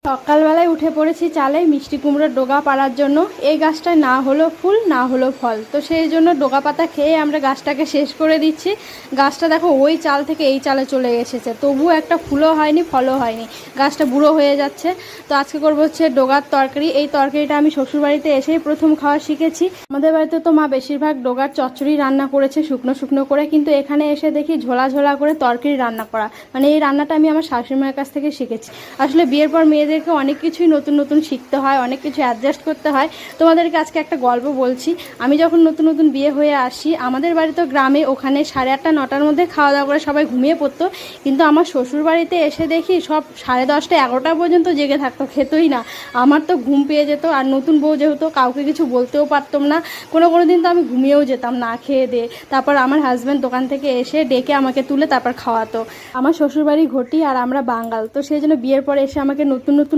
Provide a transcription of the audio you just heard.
সকালবেলায় উঠে পড়েছি চালে মিষ্টি কুমড়োর ডোগা পাড়ার জন্য। এই গাছটায় না হলো ফুল না হলো ফল, তো সেই জন্য ডোগা পাতা খেয়ে আমরা গাছটাকে শেষ করে দিচ্ছি। গাছটা দেখো ওই চাল থেকে এই চালে চলে এসেছে, তবুও একটা ফুলও হয়নি ফলও হয়নি, গাছটা বুড়ো হয়ে যাচ্ছে। তো আজকে করবো হচ্ছে ডোগার তরকারি। এই তরকারিটা আমি শ্বশুরবাড়িতে এসেই প্রথম খাওয়া শিখেছি। আমাদের বাড়িতে তো মা বেশিরভাগ ডোগার চচ্চড়ি রান্না করেছে শুকনো শুকনো করে, কিন্তু এখানে এসে দেখি ঝোলা ঝোলা করে তরকারি রান্না করা। মানে এই রান্নাটা আমি আমার শাশুড়িমার কাছ থেকে শিখেছি। আসলে বিয়ের পর মেয়েদেরকে অনেক কিছুই নতুন নতুন শিখতে হয়, অনেক কিছু অ্যাডজাস্ট করতে হয়। তোমাদেরকে আজকে একটা গল্প বলছি। আমি যখন নতুন নতুন বিয়ে হয়ে আসি, আমাদের বাড়ি তো গ্রামে, ওখানে 8:30 9টার মধ্যে খাওয়া দাওয়া করে সবাই ঘুমিয়ে পড়তো। কিন্তু আমার শ্বশুর বাড়িতে এসে দেখি সব 10:30 11টা পর্যন্ত জেগে থাকতো, খেতোই না। আমার তো ঘুম পেয়ে যেত, আর নতুন বউ যেহেতু কাউকে কিছু বলতেও পারতাম না। কোনো দিন তো আমি ঘুমিয়েও যেতাম না খেয়ে দিয়ে। তারপর আমার হাজব্যান্ড দোকান থেকে এসে ডেকে আমাকে তুলে তারপর খাওয়াতো। আমার শ্বশুরবাড়ি ঘটি আর আমরা বাঙাল, তো সেই জন্য বিয়ের পরে এসে আমাকে নতুন